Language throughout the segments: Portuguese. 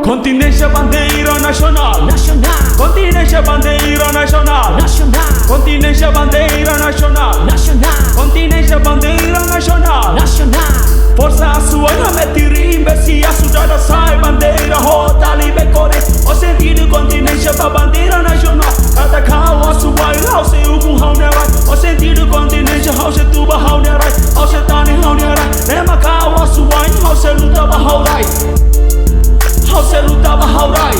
Continência, bandeira nacional. Nacional. Continência, bandeira nacional. Nacional. Continência, bandeira nacional. Nacional. Continência, bandeira nacional. Nacional. Força a sua metirimbe, se a sudada sai bandeira, rota, libecore. O sentido continência pra bandeira nacional. Cada carro a sua e house o com haunerai. O sentido continência, house tuba haunerai. House tani haunerai. Nema carro a sua e house luta ba haurai. House luta ba haurai.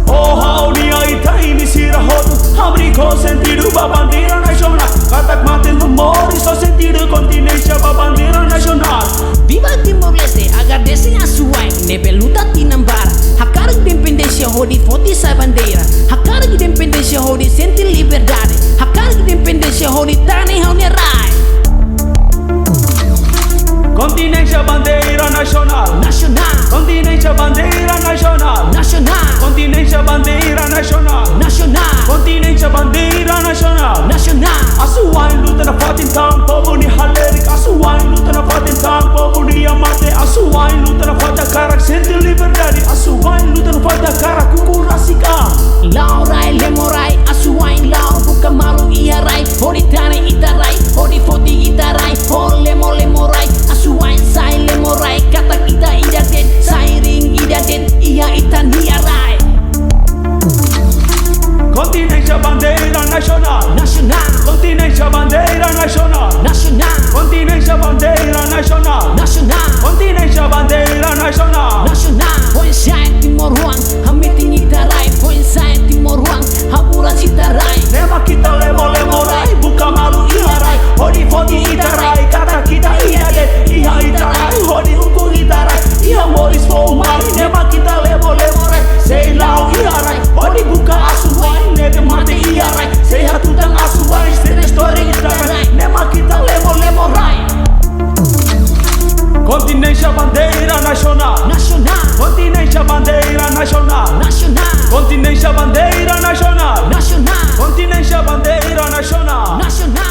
Oh, haunia e tá inicira rodo. Abri com sentido pra bandeira nacional. Katak mati memori, só sentido continência pra bandeira nacional. Viva Timor-Leste, agradecem a sua nebe luta tinambara. Hakara independência, hodi foti sai bandeira. Hakara independência, hodi sente liberdade. Hakara independência, hodi tani haunerai. Continência, bandeira nacional. Nacional. Continência, bandeira nacional. Nacional. Continência, bandeira nacional. Nacional. Continência, bandeira nacional. Nacional. A sua luta na fatintam, povo ni haleric. A sua luta na fatintam, povo ni amate. A sua luta na fata cara, sente liberdade. A sua luta na fata cara, kukurasika. Laurai lemorai, a sua lau buka malu iarai. Hodi tani itarai, hodi foti itarai. Hor lemo lemorai, a sua sai lemorai. Kata kita idaten, sai ring idaten. Ia itan diarai. Continência, bandeira nacional. Nacional. Continência, bandeira nacional. Nacional. Continência, bandeira nacional. Nacional. Continência, bandeira nacional. Nacional. Poin sai Timor Huang, hamiting itarai. Poin sai Timor Huang, hapura sitarai. Nema kita lemorai, buka malu iarai. Hodi foti itarai, kata kita iade. Iha itarai, hodi hukum itarai. Iha molis fomari, nema kita lemorai. Sei lau iarai, hodi buka asuai. Nebe mate iarai, sei hatutang asuai. Stere story itarai, nema kita lemorai. Continência, bandeira nacional. Nacional. Continência, bandeira nacional. Nacional. Continência, bandeira nacional. Nacional. Continência, bandeira nacional. Nacional.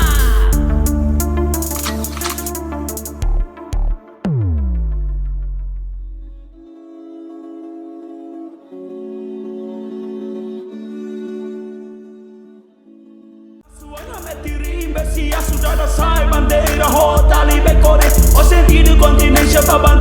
Metirimbe, se a sudada sai bandeira, rota, libecore. O sentido continência pra bandeira.